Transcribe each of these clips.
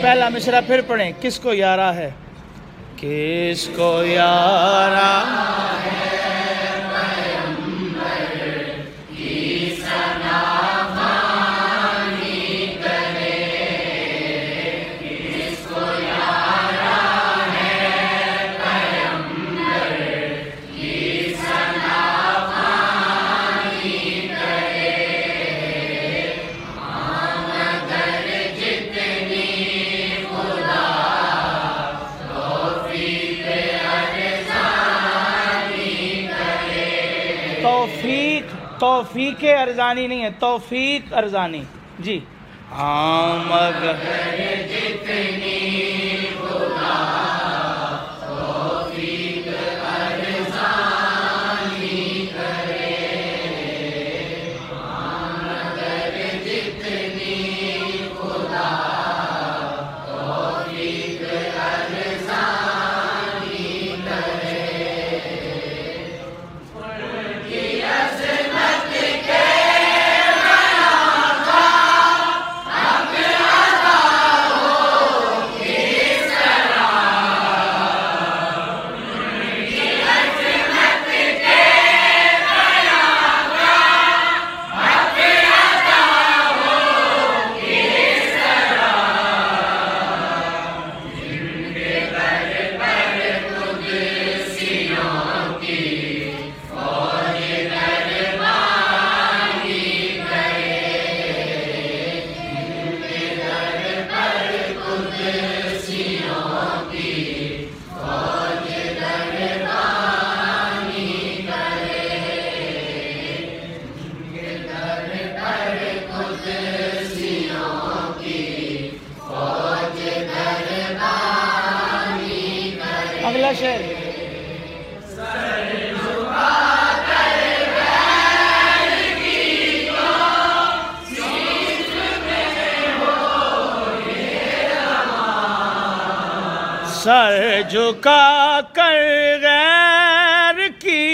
پہلا مصرع پھر پڑھیں. کس کو یارا ہے؟ کس کو یارا توفیق ارزانی نہیں ہے، توفیق ارزانی. جی ہاں مگر جتنی خدا توفیق ارزانی کرے، ہاں مگر جتنی خدا توفیق ارزانی کرے. اگلا شعر. سر جھکا کر غیر کی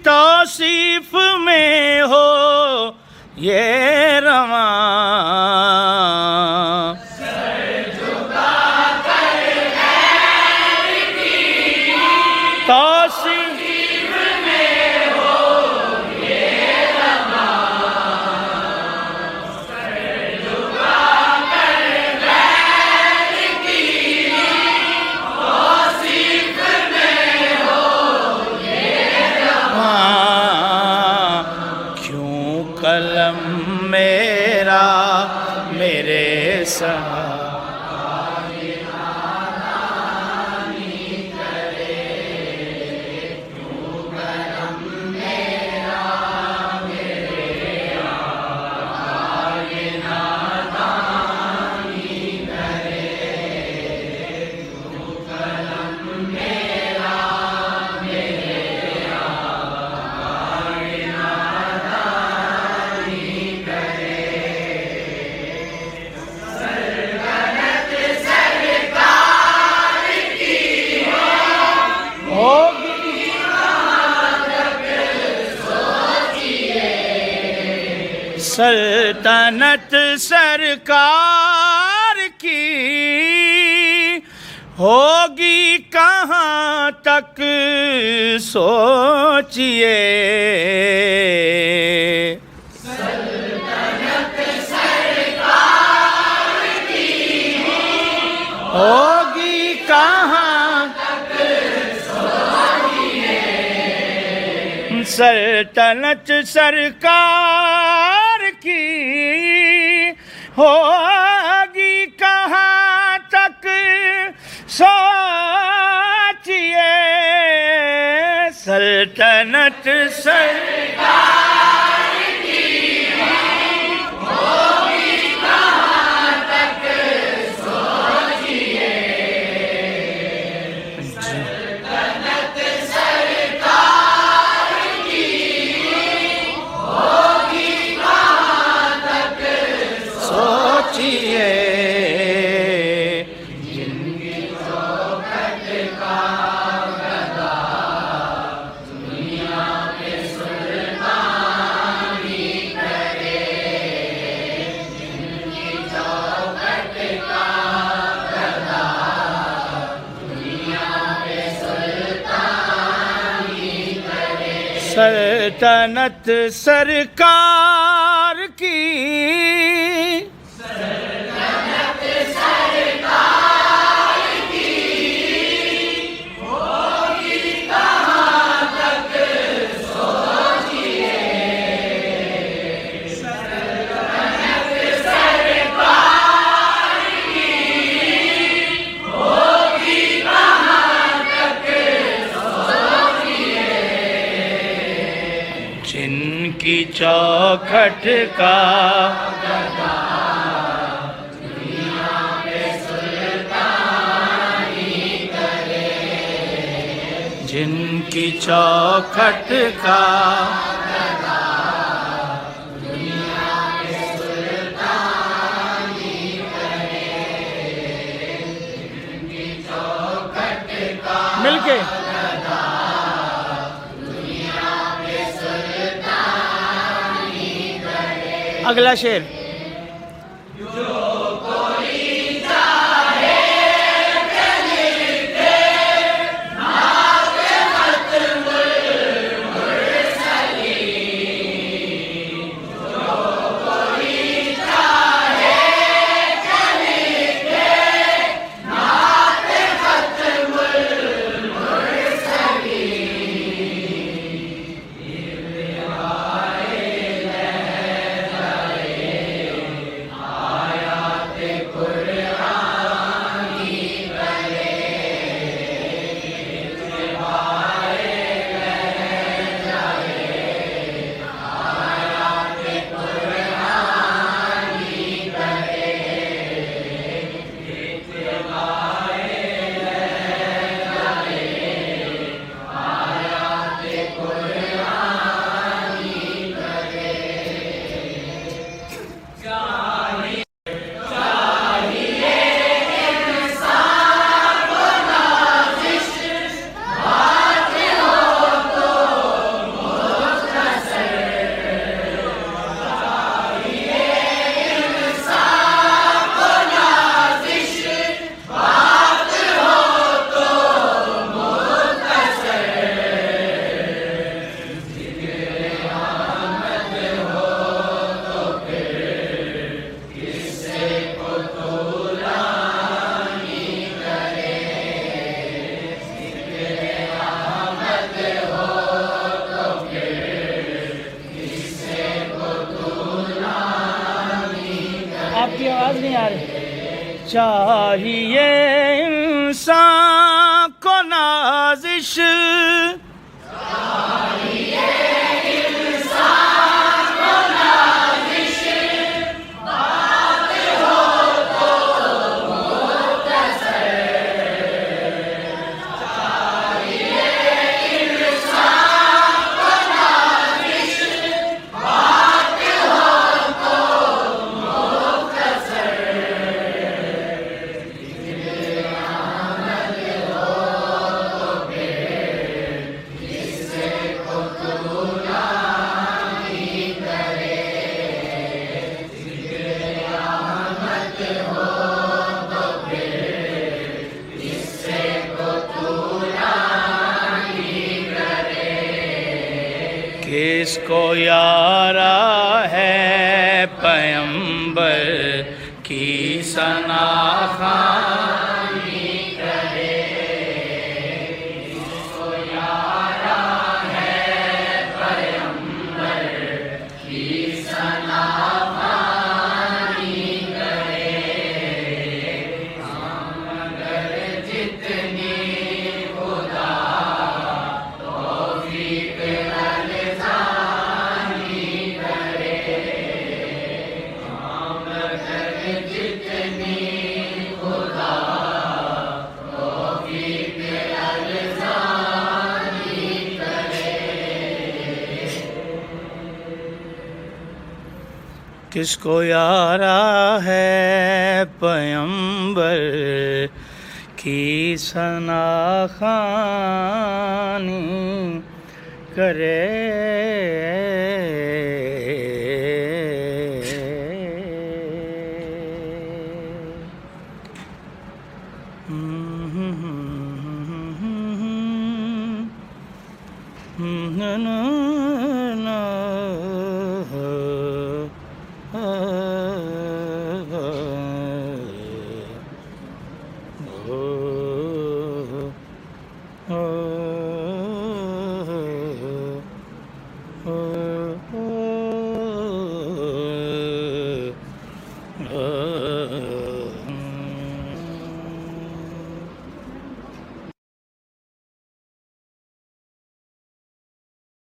توصیف میں ہو یہ رواں، توصیف میں ہو یہ رواں، سر جھکا کر غیر کی توصیف میں ہو یہ رواں. کیوں قلم میرا میرے ساتھ سلطنت سرکار کی ہوگی کہاں تک سوچئے، سلطنت سرکار کی ہوگی کہاں تک سوچئے، سلطنت سرکار کی ہوگی کہاں تک سوچئے، سلطنت سرکار کی ہوگی کہاں تک سوچئے، سلطنت سرکار کی ہوگی کہاں تک سوچئے. دنیا کے سلطان سلطنت سرکار کی جن کی چوکھٹ کا جن کی چوکھٹ کا مل کے اگلا شعر آپ کی آواز نہیں آ رہی. چاہیے انسان کو نازش کس کو یارا ہے پیمبر کی ثنا خوانی کرے. کس کو یارا ہے پیمبر کی ثنا خوانی کرے. ہم اگر جتنی خدا توفیق کس کو یارا ہے پیمبر کی ثنا خوانی کرے. Na na ہو